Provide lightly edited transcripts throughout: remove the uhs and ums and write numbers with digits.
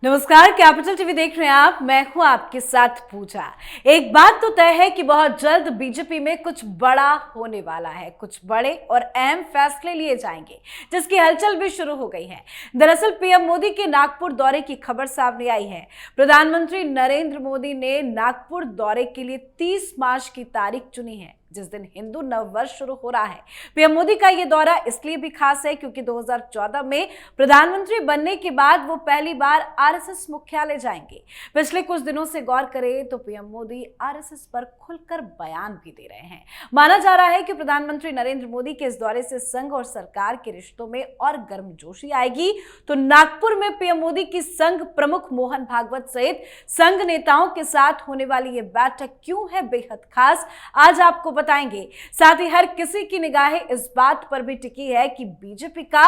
नमस्कार, capital TV देख रहे हैं आप। मैं हूं आपके साथ पूजा। एक बात तो तय है कि बहुत जल्द बीजेपी में कुछ बड़ा होने वाला है। कुछ बड़े और अहम फैसले लिए जाएंगे, जिसकी हलचल भी शुरू हो गई है। दरअसल पीएम मोदी के नागपुर दौरे की खबर सामने आई है। प्रधानमंत्री नरेंद्र मोदी ने नागपुर दौरे के लिए 30 मार्च की तारीख चुनी है, जिस दिन हिंदू नववर्ष शुरू हो रहा है। पीएम मोदी का यह दौरा इसलिए भी खास है क्योंकि 2014 में प्रधानमंत्री बनने के बाद वो पहली बार आरएसएस मुख्यालय जाएंगे। पिछले कुछ दिनों से गौर करें तो पीएम मोदी आरएसएस पर खुलकर बयान भी दे रहे हैं। माना जा रहा है कि प्रधानमंत्री नरेंद्र मोदी के इस दौरे से संघ और सरकार के रिश्तों में और गर्मजोशी आएगी। तो नागपुर में पीएम मोदी की संघ प्रमुख मोहन भागवत सहित संघ नेताओं के साथ होने वाली ये बैठक क्यों है बेहद खास, आज आपको बताएंगे। साथ ही हर किसी की निगाहें इस बात पर भी टिकी है कि बीजेपी का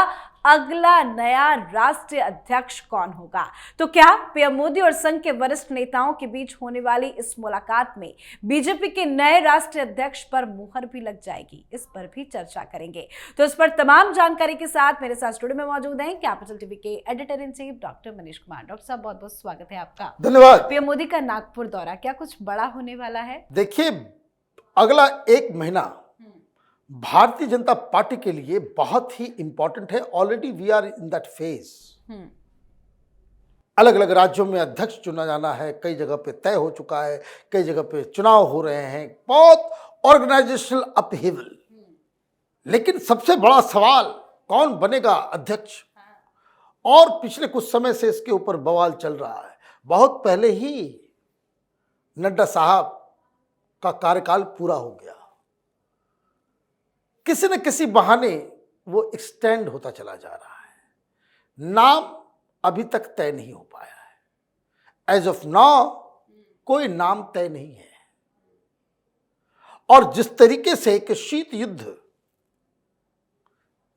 अगला नया राष्ट्रीय अध्यक्ष कौन होगा। तो क्या पीएम मोदी और संघ के वरिष्ठ नेताओं के बीच होने वाली इस मुलाकात में बीजेपी के नए राष्ट्रीय अध्यक्ष पर मुहर भी लग जाएगी, इस पर भी चर्चा करेंगे। तो इस पर तमाम जानकारी के साथ मेरे साथ स्टूडियो में मौजूद हैं कैपिटल टीवी के editor in chief doctor Manish Kumar. Doctor साहब, बहुत बहुत स्वागत है आपका। धन्यवाद। पीएम मोदी का नागपुर दौरा क्या कुछ बड़ा होने वाला है? देखिए, अगला एक महीना भारतीय जनता पार्टी के लिए बहुत ही इंपॉर्टेंट है। Already we are in that phase. अलग अलग राज्यों में अध्यक्ष चुना जाना है, कई जगह पे तय हो चुका है, कई जगह पे चुनाव हो रहे हैं, बहुत ऑर्गेनाइजेशनल अपहीवल। लेकिन सबसे बड़ा सवाल कौन बनेगा अध्यक्ष, और पिछले कुछ समय से इसके ऊपर बवाल चल रहा है। बहुत पहले ही नड्डा साहब का कार्यकाल पूरा हो गया, किसी न किसी बहाने वो एक्सटेंड होता चला जा रहा है। नाम अभी तक तय नहीं हो पाया है। एज ऑफ नाउ कोई नाम तय नहीं है। और जिस तरीके से कि शीत युद्ध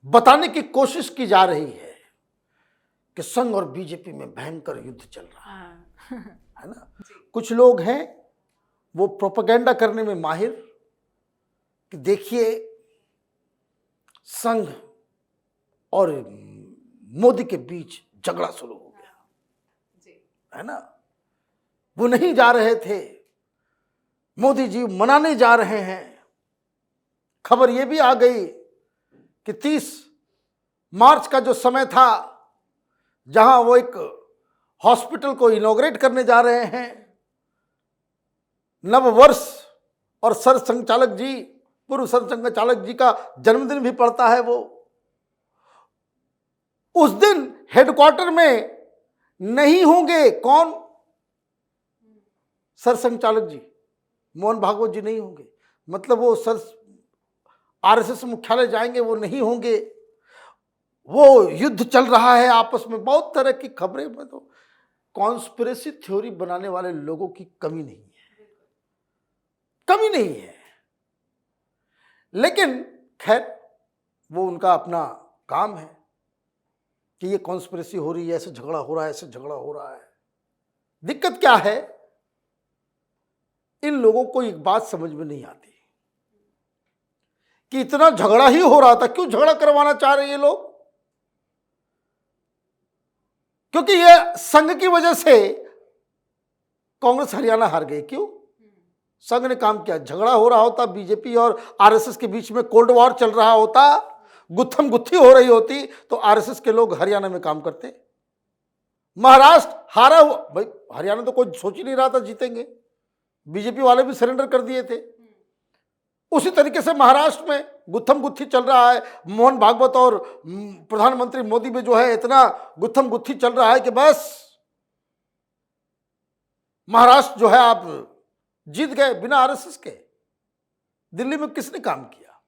बताने की कोशिश की जा रही है कि संघ और बीजेपी में भयंकर युद्ध चल रहा है ना। कुछ लोग हैं वो प्रोपेगेंडा करने में माहिर कि देखिए संघ और मोदी के बीच झगड़ा शुरू हो गया, है ना। वो नहीं जा रहे थे, मोदी जी मनाने जा रहे हैं। खबर ये भी आ गई कि 30 मार्च का जो समय था, जहां वो एक हॉस्पिटल को इनॉग्रेट करने जा रहे हैं, नव वर्ष और सरसंघचालक जी, पूर्व सरसंघचालक जी का जन्मदिन भी पड़ता है। वो उस दिन हेडक्वार्टर में नहीं होंगे। कौन? सरसंघचालक जी मोहन भागवत जी नहीं होंगे। मतलब वो आरएसएस मुख्यालय जाएंगे, वो नहीं होंगे। वो युद्ध चल रहा है आपस में, बहुत तरह की खबरें में। तो कॉन्स्पिरेसी थ्योरी बनाने वाले लोगों की कमी नहीं है, कमी नहीं है। लेकिन खैर, वो उनका अपना काम है कि ये कॉन्स्पिरेसी हो रही है, ऐसे झगड़ा हो रहा है, ऐसे झगड़ा हो रहा है। दिक्कत क्या है, इन लोगों को एक बात समझ में नहीं आती कि इतना झगड़ा ही हो रहा था, क्यों झगड़ा करवाना चाह रहे हैं ये लोग? क्योंकि ये संघ की वजह से कांग्रेस हरियाणा हार गई। क्यों? संघ ने काम किया। झगड़ा हो रहा होता बीजेपी और आरएसएस के बीच में, कोल्ड वॉर चल रहा होता, गुत्थम गुत्थी हो रही होती, तो आरएसएस के लोग हरियाणा में काम करते। महाराष्ट्र हारा हुआ, भाई हरियाणा तो कोई सोच ही नहीं रहा था जीतेंगे, बीजेपी वाले भी सरेंडर कर दिए थे। उसी तरीके से महाराष्ट्र में गुत्थम गुत्थी चल रहा है। मोहन भागवत और प्रधानमंत्री मोदी में जो है इतना गुत्थम गुत्थी चल रहा है कि बस महाराष्ट्र जो है आप जीत गए बिना आरएसएस के। दिल्ली में किसने काम किया?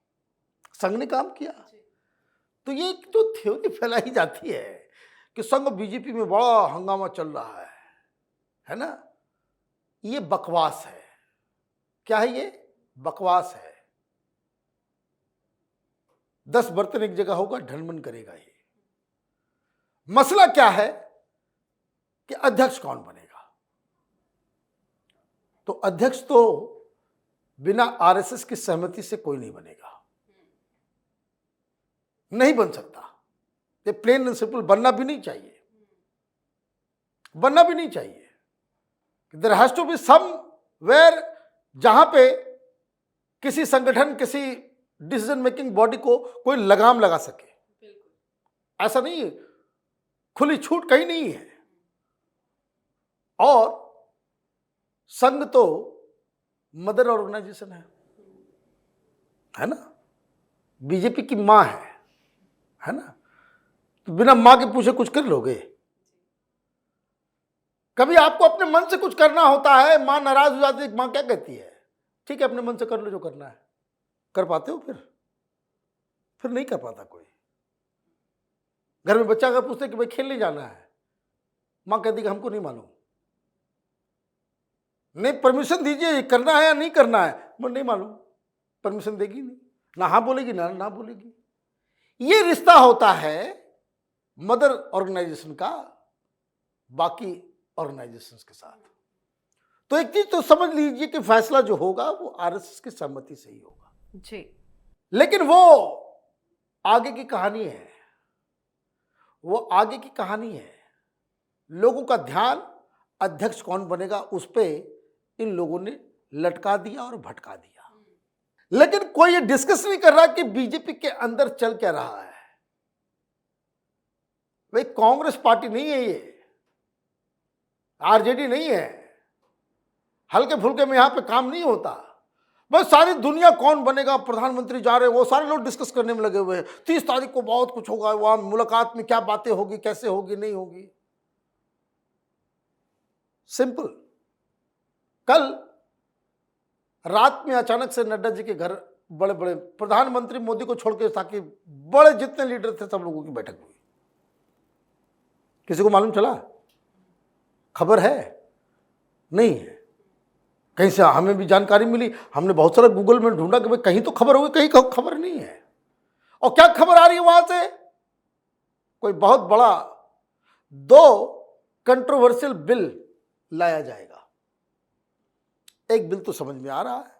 संघ ने काम किया। तो ये जो थ्योरी फैलाई जाती है कि संघ बीजेपी में बड़ा हंगामा चल रहा है ना, ये बकवास है। क्या है ये? बकवास है। 10 बर्तन एक जगह होगा, ढनमन करेगा ये। मसला क्या है कि अध्यक्ष कौन बनेगा? तो अध्यक्ष तो बिना आरएसएस की सहमति से कोई नहीं बनेगा, नहीं बन सकता। ये प्लेन एंड सिंपल, बनना भी नहीं चाहिए। बनना भी नहीं चाहिए। There has to be somewhere जहां पे किसी संगठन, किसी डिसीजन मेकिंग बॉडी को कोई लगाम लगा सके। ऐसा नहीं है, खुली छूट कहीं नहीं है। और संघ तो मदर ऑर्गेनाइजेशन है ना, बीजेपी की मां है ना, तो बिना मां के पूछे कुछ कर लोगे? कभी आपको अपने मन से कुछ करना होता है, मां नाराज हो जाती है, मां क्या कहती है, ठीक है अपने मन से कर लो जो करना है। कर पाते हो? फिर नहीं कर पाता कोई। घर में बच्चा अगर पूछते कि भाई खेलने जाना है, मां कहती कि हमको नहीं मालूम, नहीं परमिशन दीजिए, करना है या नहीं करना है, मुझे नहीं मालूम, परमिशन देगी नहीं, ना हाँ बोलेगी ना बोलेगी। ये रिश्ता होता है मदर ऑर्गेनाइजेशन का बाकी ऑर्गेनाइजेशंस के साथ। तो एक चीज तो समझ लीजिए कि फैसला जो होगा वो आरएसएस की सहमति से ही होगा जी। लेकिन वो आगे की कहानी है, वो आगे की कहानी है। लोगों का ध्यान अध्यक्ष कौन बनेगा उस पे इन लोगों ने लटका दिया और भटका दिया। लेकिन कोई ये डिस्कस नहीं कर रहा कि बीजेपी के अंदर चल क्या रहा है। भाई कांग्रेस पार्टी नहीं है ये, आरजेडी नहीं है, हल्के फुल्के में यहां पे काम नहीं होता। बस सारी दुनिया कौन बनेगा प्रधानमंत्री जा रहे हैं, वो सारे लोग डिस्कस करने में लगे हुए हैं। 30 तारीख को बहुत कुछ होगा, वहां मुलाकात में क्या बातें होगी, कैसे होगी, नहीं होगी। सिंपल। कल रात में अचानक से नड्डा जी के घर बड़े बड़े प्रधानमंत्री मोदी को छोड़ के ताकि बड़े जितने लीडर थे सब लोगों की बैठक हुई। किसी को मालूम चला? खबर है? नहीं है। कहीं से हमें भी जानकारी मिली, हमने बहुत सारा गूगल में ढूंढा कि भाई कहीं तो खबर होगी, कहीं खबर नहीं है। और क्या खबर आ रही है वहां से? कोई बहुत बड़ा 2 कंट्रोवर्शियल बिल लाया जाएगा। एक बिल तो समझ में आ रहा है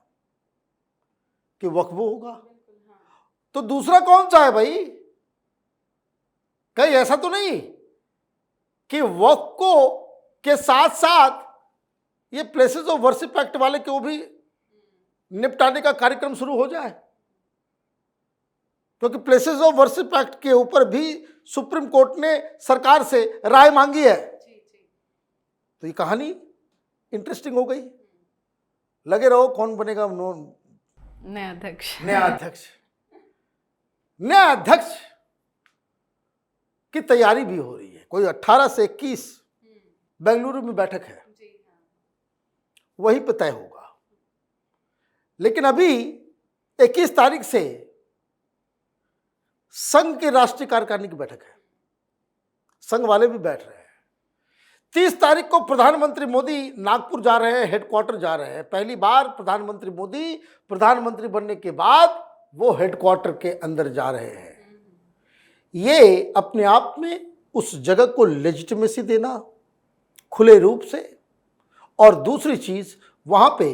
कि वक्फ होगा, तो दूसरा कौन सा है भाई? कहीं ऐसा तो नहीं कि वक्फ को के साथ साथ ये प्लेसेस ऑफ वर्शिप एक्ट वाले को भी निपटाने का कार्यक्रम शुरू हो जाए? क्योंकि प्लेसेस ऑफ वर्शिप एक्ट के ऊपर भी सुप्रीम कोर्ट ने सरकार से राय मांगी है। तो ये कहानी इंटरेस्टिंग हो गई। लगे रहो कौन बनेगा नया अध्यक्ष। नया अध्यक्ष की तैयारी भी हो रही है। कोई 18 से 21 बेंगलुरु में बैठक है, वहीं पे तय होगा। लेकिन अभी 21 तारीख से संघ के राष्ट्रीय कार्यकारिणी की बैठक है, संघ वाले भी बैठ रहे हैं। 30 तारीख को प्रधानमंत्री मोदी नागपुर जा रहे हैं, हेडक्वार्टर जा रहे हैं। पहली बार प्रधानमंत्री मोदी प्रधानमंत्री बनने के बाद वो हेडक्वार्टर के अंदर जा रहे हैं। ये अपने आप में उस जगह को लेजिटिमेसी देना खुले रूप से, और दूसरी चीज वहां पे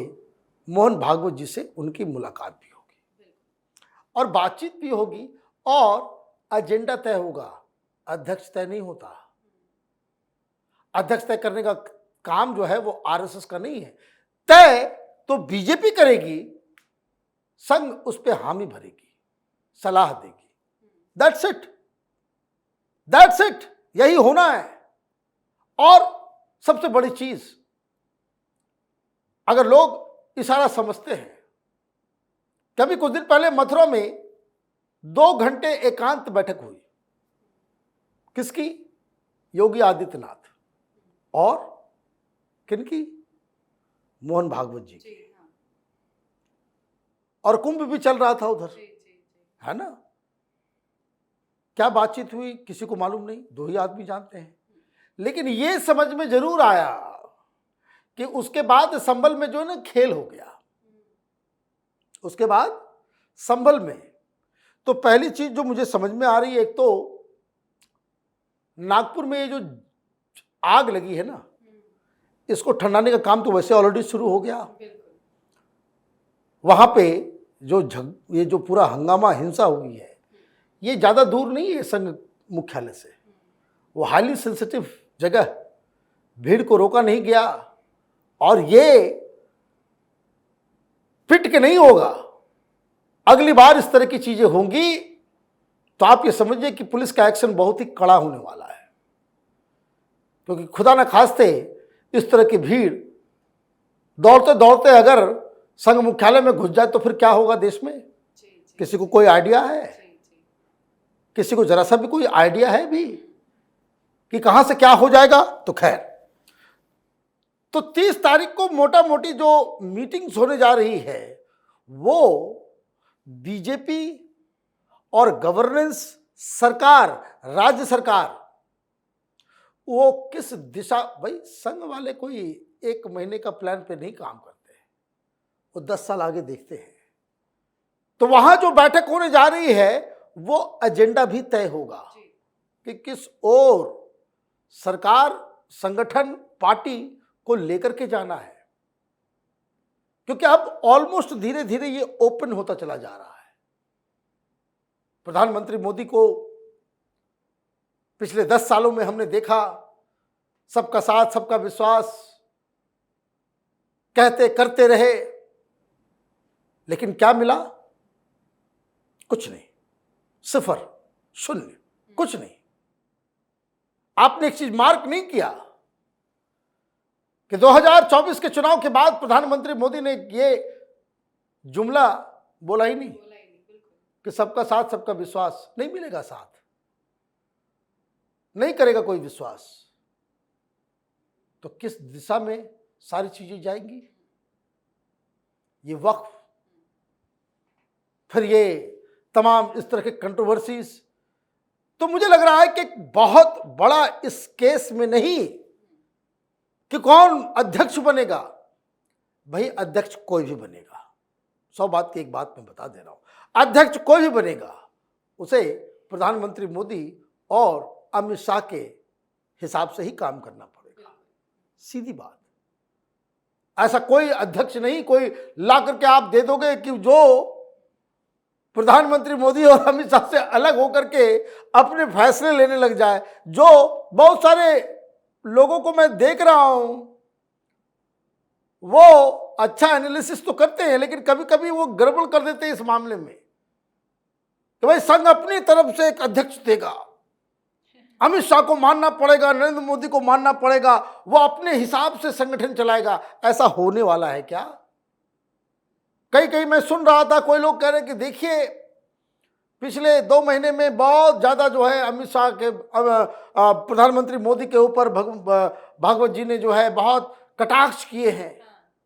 मोहन भागवत जी से उनकी मुलाकात भी होगी और बातचीत भी होगी और एजेंडा तय होगा। अध्यक्ष तय नहीं होता। अध्यक्ष तय करने का काम जो है वो आरएसएस का नहीं है। तय तो बीजेपी करेगी, संघ उस पर हामी भरेगी, सलाह देगी। दैट्स इट, यही होना है। और सबसे बड़ी चीज, अगर लोग इशारा समझते हैं, कभी कुछ दिन पहले मथुरा में 2 घंटे एकांत बैठक हुई। किसकी? योगी आदित्यनाथ और किनकी? मोहन भागवत जी की। और कुंभ भी चल रहा था उधर, है ना। क्या बातचीत हुई किसी को मालूम नहीं, 2 ही आदमी जानते हैं। लेकिन ये समझ में जरूर आया कि उसके बाद संभल में जो है ना खेल हो गया। उसके बाद संभल में तो पहली चीज जो मुझे समझ में आ रही है, एक तो नागपुर में ये जो आग लगी है ना, इसको ठंडाने का काम तो वैसे ऑलरेडी शुरू हो गया। वहां पे ये जो पूरा हंगामा हिंसा हुई है, ये ज्यादा दूर नहीं है संघ मुख्यालय से। वो हाईली सेंसिटिव जगह, भीड़ को रोका नहीं गया और ये फिट के नहीं होगा, अगली बार इस तरह की चीजें होंगी तो आप ये समझिए कि पुलिस का एक्शन बहुत ही कड़ा होने वाला है। क्योंकि खुदा न खास्ते इस तरह की भीड़ दौड़ते दौड़ते अगर संघ मुख्यालय में घुस जाए तो फिर क्या होगा देश में? किसी को कोई आइडिया है? किसी को जरा सा भी कोई आइडिया है भी कि कहां से क्या हो जाएगा? तो खैर, तो 30 तारीख को मोटा मोटी जो मीटिंग्स होने जा रही है वो बीजेपी और गवर्नेंस सरकार, राज्य सरकार, वो किस दिशा, भाई संघ वाले कोई 1 महीने का प्लान पे नहीं काम करते, वो 10 साल आगे देखते हैं। तो वहां जो बैठक होने जा रही है वो एजेंडा भी तय होगा कि किस ओर सरकार, संगठन, पार्टी को लेकर के जाना है। क्योंकि अब ऑलमोस्ट धीरे धीरे ये ओपन होता चला जा रहा है। प्रधानमंत्री मोदी को पिछले 10 सालों में हमने देखा, सबका साथ सबका विश्वास कहते करते रहे, लेकिन क्या मिला? कुछ नहीं, 0, 0, कुछ नहीं। आपने एक चीज मार्क नहीं किया कि 2024 के चुनाव के बाद प्रधानमंत्री मोदी ने ये जुमला बोला ही नहीं कि सबका साथ सबका विश्वास। नहीं मिलेगा साथ, नहीं करेगा कोई विश्वास, तो किस दिशा में सारी चीजें जाएंगी? ये वक्फ, फिर ये तमाम इस तरह के कंट्रोवर्सीज, तो मुझे लग रहा है कि एक बहुत बड़ा इस केस में नहीं कि कौन अध्यक्ष बनेगा। भाई अध्यक्ष कोई भी बनेगा, 100 बात की एक बात मैं बता दे रहा हूं, अध्यक्ष कोई भी बनेगा उसे प्रधानमंत्री मोदी और अमित शाह के हिसाब से ही काम करना पड़ेगा, सीधी बात। ऐसा कोई अध्यक्ष नहीं कोई ला करके आप दे दोगे कि जो प्रधानमंत्री मोदी और अमित शाह से अलग होकर के अपने फैसले लेने लग जाए। जो बहुत सारे लोगों को मैं देख रहा हूं, वो अच्छा एनालिसिस तो करते हैं, लेकिन कभी कभी वो गड़बड़ कर देते हैं इस मामले में कि भाई संघ अपनी तरफ से एक अध्यक्ष देगा, अमित शाह को मानना पड़ेगा, नरेंद्र मोदी को मानना पड़ेगा, वो अपने हिसाब से संगठन चलाएगा। ऐसा होने वाला है क्या? कहीं मैं सुन रहा था, कोई लोग कह रहे कि देखिए पिछले 2 महीने में बहुत ज्यादा जो है अमित शाह के प्रधानमंत्री मोदी के ऊपर भागवत जी ने जो है बहुत कटाक्ष किए हैं।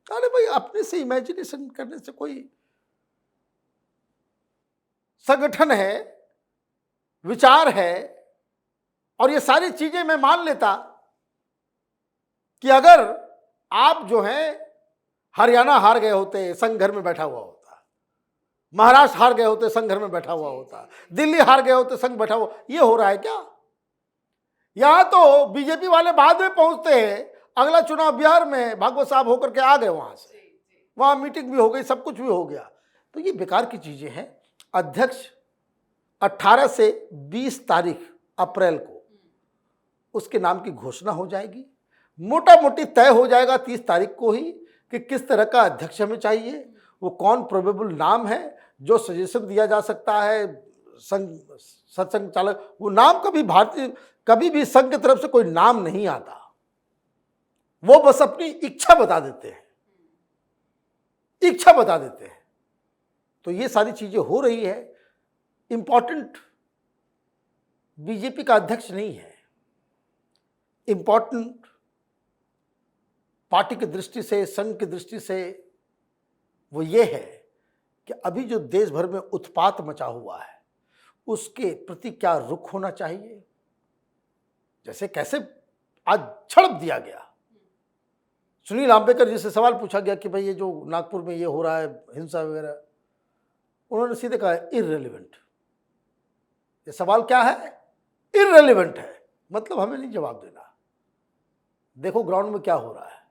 अरे भाई, अपने से इमेजिनेशन करने से कोई संगठन है, विचार है, और ये सारी चीजें मैं मान लेता कि अगर आप जो हैं हरियाणा हार गए होते, संघ घर में बैठा हुआ होता, महाराष्ट्र हार गए होते, संघ घर में बैठा हुआ होता, दिल्ली हार गए होते, संघ बैठा हुआ। ये हो रहा है क्या? यहां तो बीजेपी वाले बाद में पहुंचते हैं, अगला चुनाव बिहार में भागवत साहब होकर के आ गए, वहां से वहां मीटिंग भी हो गई, सब कुछ भी हो गया। तो ये बेकार की चीजें हैं। अध्यक्ष 18 से 20 तारीख अप्रैल को उसके नाम की घोषणा हो जाएगी, मोटा मोटी तय हो जाएगा 30 तारीख को ही कि किस तरह का अध्यक्ष हमें चाहिए, वो कौन प्रोबेबल नाम है जो सजेशन दिया जा सकता है सत्संग चालक। वो नाम कभी भी संघ की तरफ से कोई नाम नहीं आता, वो बस अपनी इच्छा बता देते हैं, इच्छा बता देते हैं। तो ये सारी चीजें हो रही है। इंपॉर्टेंट बीजेपी का अध्यक्ष नहीं है, इंपॉर्टेंट पार्टी की दृष्टि से, संघ की दृष्टि से वो ये है कि अभी जो देश भर में उत्पात मचा हुआ है उसके प्रति क्या रुख होना चाहिए। जैसे कैसे आज झड़प दिया गया, सुनील आंबेडकर जी से सवाल पूछा गया कि भाई ये जो नागपुर में ये हो रहा है हिंसा वगैरह, उन्होंने सीधे कहा इररिलेवेंट। ये सवाल क्या है? इररिलेवेंट है, मतलब हमें नहीं जवाब देना। देखो ग्राउंड में क्या हो रहा है।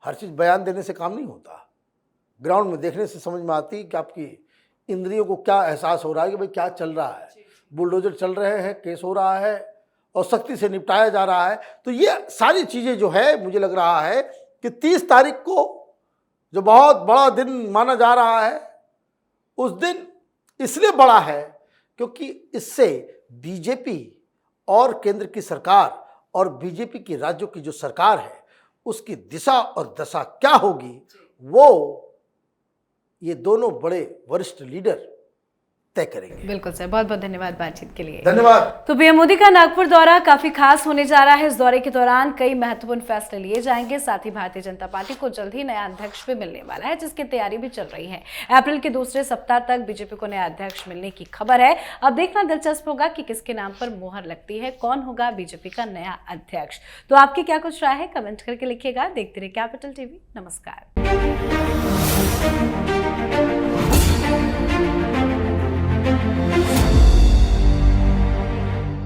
हर चीज बयान देने से काम नहीं होता, ग्राउंड में देखने से समझ में आती है कि आपकी इंद्रियों को क्या एहसास हो रहा है कि भाई क्या चल रहा है। बुलडोजर चल रहे हैं, केस हो रहा है, और सख्ती से निपटाया जा रहा है। तो ये सारी चीज़ें जो है, मुझे लग रहा है कि 30 तारीख को जो बहुत बड़ा दिन माना जा रहा है, उस दिन इसलिए बड़ा है क्योंकि इससे बीजेपी और केंद्र की सरकार और बीजेपी की राज्यों की जो सरकार है उसकी दिशा और दशा क्या होगी, वो ये दोनों बड़े वरिष्ठ लीडर तय करेंगे। बिल्कुल सर, बहुत बहुत धन्यवाद बातचीत के लिए। धन्यवाद। तो पीएम मोदी का नागपुर दौरा काफी खास होने जा रहा है। इस दौरे के दौरान कई महत्वपूर्ण फैसले लिए जाएंगे। साथ ही भारतीय जनता पार्टी को जल्द ही नया अध्यक्ष भी मिलने वाला है, जिसकी तैयारी भी चल रही है। अप्रैल के दूसरे सप्ताह तक बीजेपी को नया अध्यक्ष मिलने की खबर है। अब देखना दिलचस्प होगा कि किसके नाम पर मोहर लगती है, कौन होगा बीजेपी का नया अध्यक्ष। तो आपकी क्या कुछ राय है, कमेंट करके लिखिएगा। देखते रहिए कैपिटल टीवी। नमस्कार।